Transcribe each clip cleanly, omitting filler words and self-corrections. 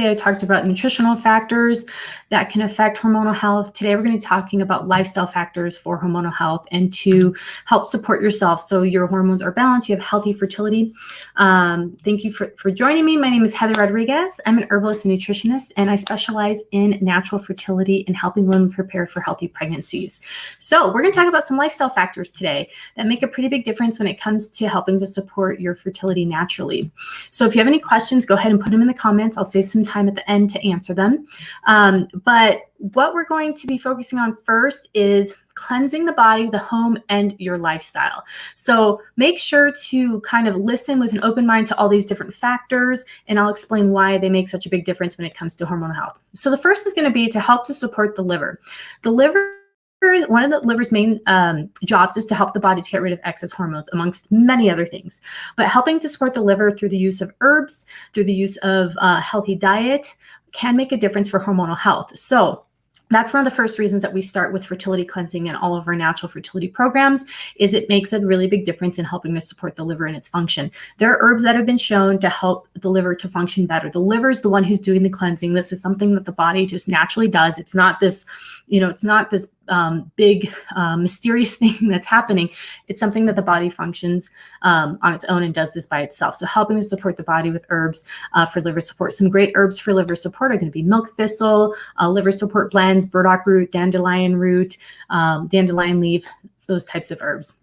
I talked about nutritional factors that can affect hormonal health. Today, we're going to be talking about lifestyle factors for hormonal health and to help support yourself so your hormones are balanced, you have healthy fertility. Thank you for joining me. My name is Heather Rodriguez. I'm an herbalist and nutritionist, and I specialize in natural fertility and helping women prepare for healthy pregnancies. So we're going to talk about some lifestyle factors today that make a pretty big difference when it comes to helping to support your fertility naturally. So if you have any questions, go ahead and put them in the comments. I'll save some time at the end to answer them. But what we're going to be focusing on first is cleansing the body, the home, and your lifestyle. So make sure to kind of listen with an open mind to all these different factors, and I'll explain why they make such a big difference when it comes to hormonal health. So the first is going to be to help to support the liver. The liver, one of the liver's main jobs is to help the body to get rid of excess hormones, amongst many other things. But helping to support the liver through the use of herbs, through the use of a healthy diet, can make a difference for hormonal health. So that's one of the first reasons that we start with fertility cleansing and all of our natural fertility programs, is it makes a really big difference in helping to support the liver and its function. There are herbs that have been shown to help the liver to function better. The liver is the one who's doing the cleansing. This is something that the body just naturally does. It's not this, it's not this big mysterious thing that's happening. It's something that the body functions on its own and does this by itself. So helping to support the body with herbs for liver support. Some great herbs for liver support are going to be milk thistle, liver support blends, burdock root, dandelion root, dandelion leaf, those types of herbs.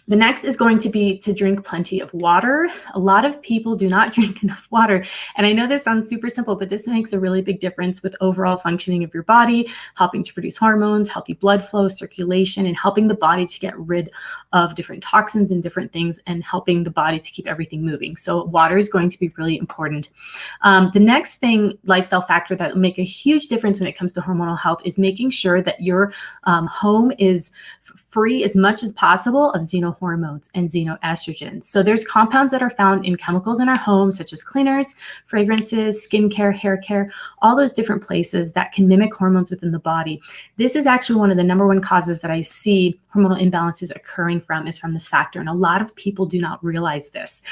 The next is going to be to drink plenty of water. A lot of people do not drink enough water. And I know this sounds super simple, but this makes a really big difference with overall functioning of your body, helping to produce hormones, healthy blood flow, circulation, and helping the body to get rid of different toxins and different things, and helping the body to keep everything moving. So water is going to be really important. The next thing, lifestyle factor that will make a huge difference when it comes to hormonal health, is making sure that your home is free as much as possible of xenohormones and xenoestrogens. So there's compounds that are found in chemicals in our homes, such as cleaners, fragrances, skincare, hair care, all those different places that can mimic hormones within the body. This is actually one of the number one causes that I see hormonal imbalances occurring from, is from this factor. And a lot of people do not realize this.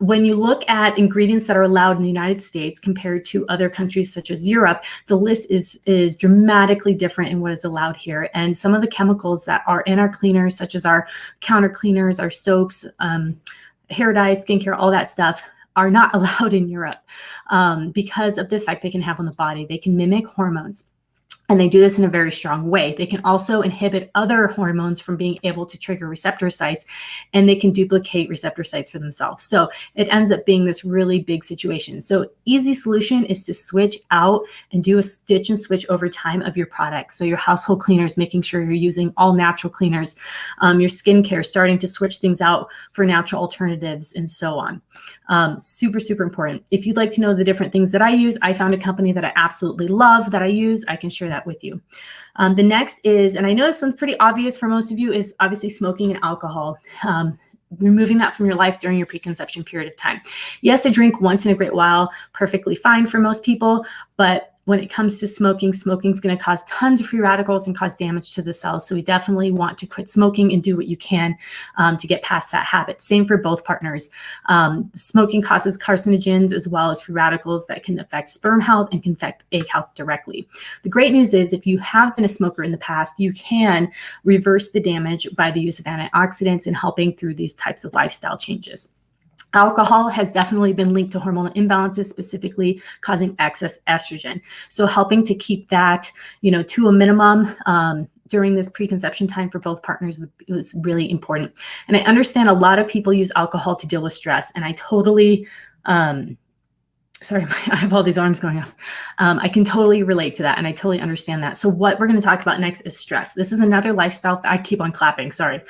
When you look at ingredients that are allowed in the United States compared to other countries such as Europe, the list is dramatically different in what is allowed here. And some of the chemicals that are in our cleaners, such as our counter cleaners, our soaps, hair dyes, skincare, all that stuff, are not allowed in Europe because of the effect they can have on the body. They can mimic hormones. And they do this in a very strong way. They can also inhibit other hormones from being able to trigger receptor sites, and they can duplicate receptor sites for themselves. So it ends up being this really big situation. So easy solution is to switch out and do a stitch and switch over time of your products. So your household cleaners, making sure you're using all natural cleaners, your skincare, starting to switch things out for natural alternatives, and so on. Super, super important. If you'd like to know the different things that I use, I found a company that I absolutely love that I use. I can share that with you. The next is, and I know this one's pretty obvious for most of you, is obviously smoking and alcohol. Removing that from your life during your preconception period of time. Yes, a drink once in a great while, perfectly fine for most people, but when it comes to smoking, smoking is going to cause tons of free radicals and cause damage to the cells. So we definitely want to quit smoking and do what you can to get past that habit. Same for both partners. Smoking causes carcinogens as well as free radicals that can affect sperm health and can affect egg health directly. The great news is, if you have been a smoker in the past, you can reverse the damage by the use of antioxidants and helping through these types of lifestyle changes. Alcohol has definitely been linked to hormonal imbalances, specifically causing excess estrogen. So helping to keep that, to a minimum during this preconception time for both partners was really important. And I understand a lot of people use alcohol to deal with stress, and I totally, sorry, I have all these arms going off. I can totally relate to that, and I totally understand that. So what we're going to talk about next is stress. This is another lifestyle, I keep on clapping, sorry.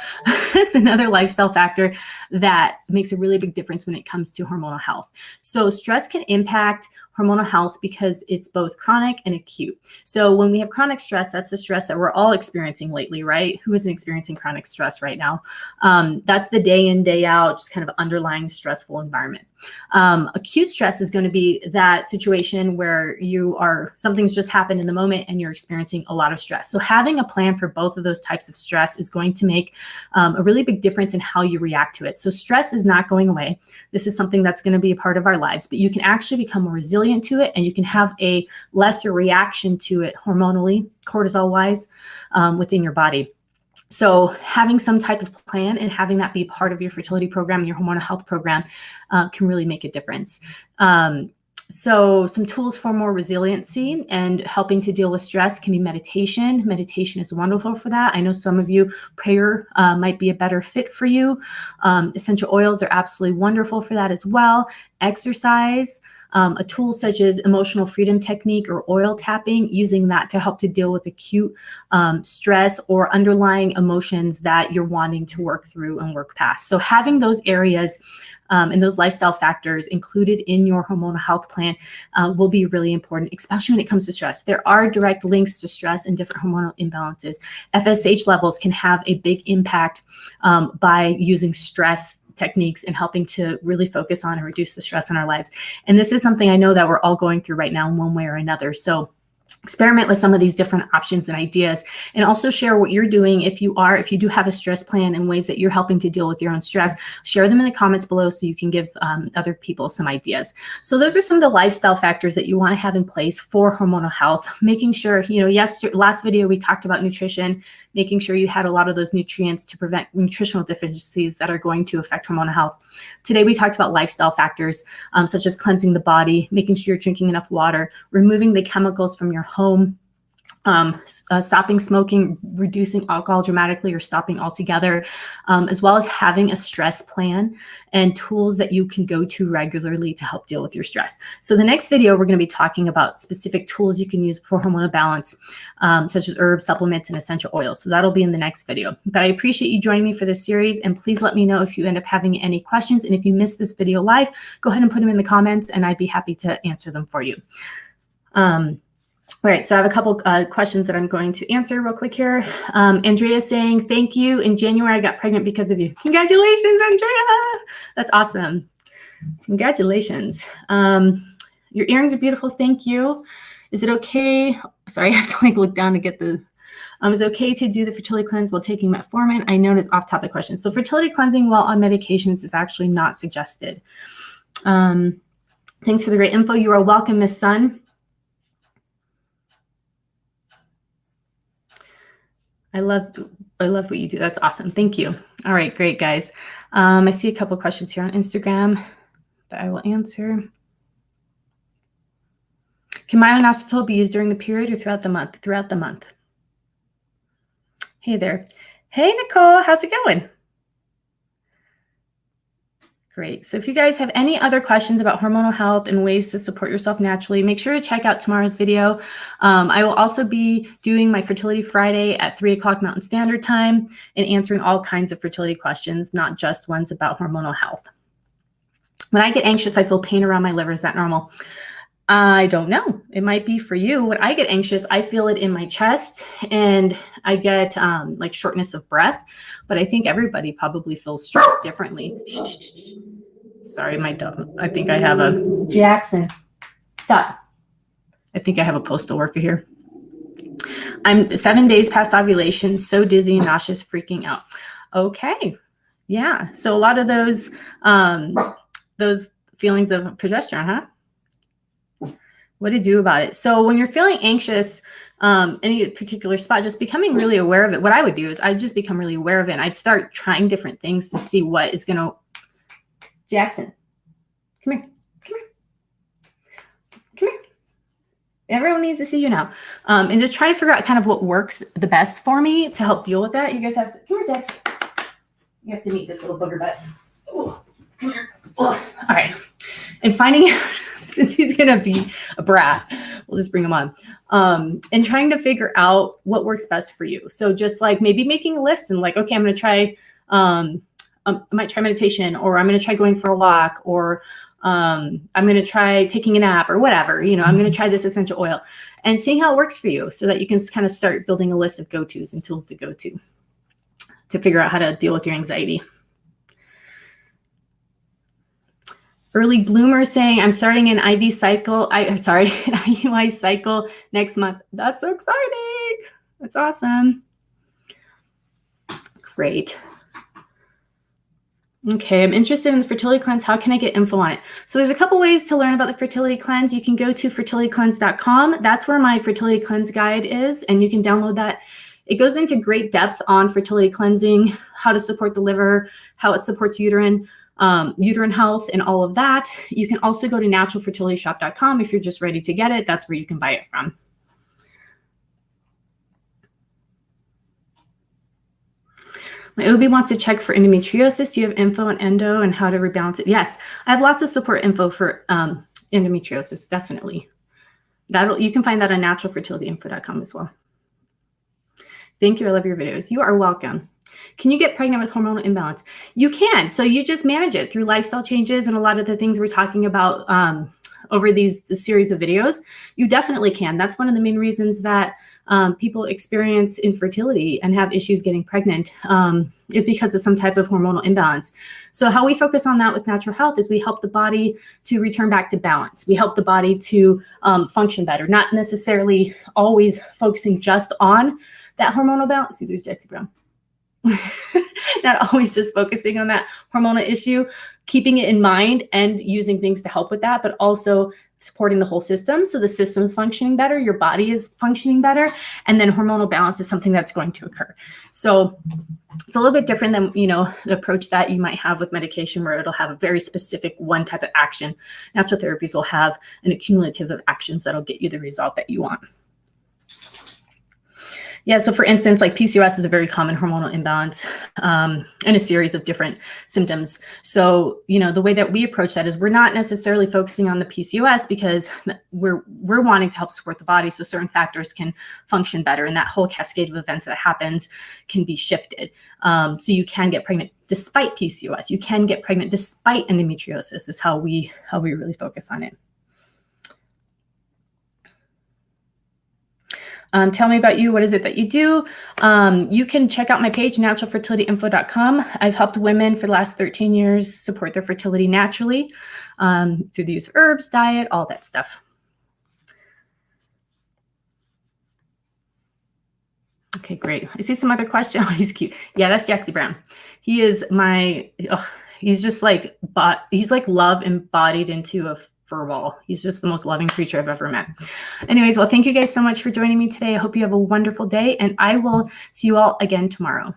It's another lifestyle factor that makes a really big difference when it comes to hormonal health. So stress can impact hormonal health because it's both chronic and acute. So when we have chronic stress, that's the stress that we're all experiencing lately, right? Who isn't experiencing chronic stress right now? That's the day in, day out, just kind of underlying stressful environment. Acute stress is going to be that situation where something's just happened in the moment and you're experiencing a lot of stress. So having a plan for both of those types of stress is going to make a really big difference in how you react to it. So stress is not going away. This is something that's going to be a part of our lives, but you can actually become more resilient to it, and you can have a lesser reaction to it hormonally, cortisol wise, within your body. So having some type of plan and having that be part of your fertility program, your hormonal health program, can really make a difference. So some tools for more resiliency and helping to deal with stress can be meditation. Meditation is wonderful for that. I know some of you, prayer might be a better fit for you. Essential oils are absolutely wonderful for that as well. Exercise. A tool such as emotional freedom technique or oil tapping, using that to help to deal with acute stress or underlying emotions that you're wanting to work through and work past. So having those areas and those lifestyle factors included in your hormonal health plan will be really important, especially when it comes to stress. There are direct links to stress and different hormonal imbalances. FSH levels can have a big impact by using stress techniques and helping to really focus on and reduce the stress in our lives. And this is something I know that we're all going through right now in one way or another. So experiment with some of these different options and ideas, and also share what you're doing. If you do have a stress plan and ways that you're helping to deal with your own stress, share them in the comments below so you can give other people some ideas. So those are some of the lifestyle factors that you want to have in place for hormonal health. Making sure, last video we talked about nutrition, making sure you had a lot of those nutrients to prevent nutritional deficiencies that are going to affect hormonal health. Today we talked about lifestyle factors such as cleansing the body, making sure you're drinking enough water, removing the chemicals from your home, stopping smoking, reducing alcohol dramatically or stopping altogether, as well as having a stress plan and tools that you can go to regularly to help deal with your stress. So the next video, we're going to be talking about specific tools you can use for hormonal balance, such as herbs, supplements, and essential oils. So that'll be in the next video. But I appreciate you joining me for this series, and please let me know if you end up having any questions. And if you missed this video live, go ahead and put them in the comments, and I'd be happy to answer them for you. All right, so I have a couple questions that I'm going to answer real quick here. Andrea is saying, thank you. In January, I got pregnant because of you. Congratulations, Andrea. That's awesome. Congratulations. Your earrings are beautiful. Thank you. Is it okay? Sorry, I have to look down to get the, is it okay to do the fertility cleanse while taking metformin? I know it's off topic question. So fertility cleansing while on medications is actually not suggested. Thanks for the great info. You are welcome, Miss Sun. I love what you do. That's awesome. Thank you. All right, great, guys. I see a couple of questions here on Instagram that I will answer. Can myo-inositol be used during the period or throughout the month? Throughout the month. Hey there. Hey, Nicole. How's it going? Great. So if you guys have any other questions about hormonal health and ways to support yourself naturally, make sure to check out tomorrow's video. I will also be doing my Fertility Friday at 3 o'clock Mountain Standard Time and answering all kinds of fertility questions, not just ones about hormonal health. When I get anxious, I feel pain around my liver. Is that normal? I don't know. It might be for you. When I get anxious, I feel it in my chest and I get like shortness of breath, but I think everybody probably feels stressed differently. Sorry, my dog. I think I have a Jackson. Stop. I think I have a postal worker here. I'm 7 days past ovulation, so dizzy and nauseous, freaking out. Okay. Yeah. So a lot of those feelings of progesterone, huh? What to do about it? So when you're feeling anxious, any particular spot, just becoming really aware of it. What I would do is I'd just become really aware of it. And I'd start trying different things to see what is going to. Jackson, come here. Come here. Come here. Everyone needs to see you now. And just try to figure out kind of what works the best for me to help deal with that. You guys have to, come here, Dex. You have to meet this little booger butt. Ooh, come here. Oh, all right. And finding, since he's going to be a brat, we'll just bring him on. And trying to figure out what works best for you. So just like maybe making a list and like, okay, I'm going to try, I might try meditation, or I'm going to try going for a walk, or I'm going to try taking a nap, or whatever. I'm going to try this essential oil and seeing how it works for you so that you can kind of start building a list of go-tos and tools to go to figure out how to deal with your anxiety. Early bloomer saying, I'm starting an IV cycle. An IUI cycle next month. That's so exciting. That's awesome. Great. Okay, I'm interested in the fertility cleanse. How can I get info on it? So there's a couple ways to learn about the fertility cleanse. You can go to fertilitycleanse.com. That's where my fertility cleanse guide is, and you can download that. It goes into great depth on fertility cleansing, how to support the liver, how it supports uterine health, and all of that. You can also go to naturalfertilityshop.com if you're just ready to get it. That's where you can buy it from. My OB wants to check for endometriosis. Do you have info on endo and how to rebalance it? Yes, I have lots of support info for endometriosis, definitely. You can find that on naturalfertilityinfo.com as well. Thank you. I love your videos. You are welcome. Can you get pregnant with hormonal imbalance? You can. So you just manage it through lifestyle changes and a lot of the things we're talking about over this series of videos. You definitely can. That's one of the main reasons that people experience infertility and have issues getting pregnant is because of some type of hormonal imbalance. So how we focus on that with natural health is we help the body to return back to balance. We help the body to function better, not necessarily always focusing just on that hormonal balance. See, there's Jexy Brown. Not always just focusing on that hormonal issue, keeping it in mind and using things to help with that, but also supporting the whole system. So the system's functioning better, your body is functioning better, and then hormonal balance is something that's going to occur. So it's a little bit different than, the approach that you might have with medication where it'll have a very specific one type of action. Natural therapies will have an accumulative of actions that'll get you the result that you want. Yeah, so for instance, like PCOS is a very common hormonal imbalance and a series of different symptoms. So, the way that we approach that is we're not necessarily focusing on the PCOS because we're wanting to help support the body so certain factors can function better, and that whole cascade of events that happens can be shifted. So you can get pregnant despite PCOS. You can get pregnant despite endometriosis is how we really focus on it. Tell me about you. What is it that you do? You can check out my page, naturalfertilityinfo.com. I've helped women for the last 13 years support their fertility naturally through the use of herbs, diet, all that stuff. Okay, great. I see some other questions. Oh, he's cute. Yeah, that's Jaxie Brown. He is he's just like, he's like love embodied into a fur ball. He's just the most loving creature I've ever met. Anyways, well, thank you guys so much for joining me today. I hope you have a wonderful day, and I will see you all again tomorrow.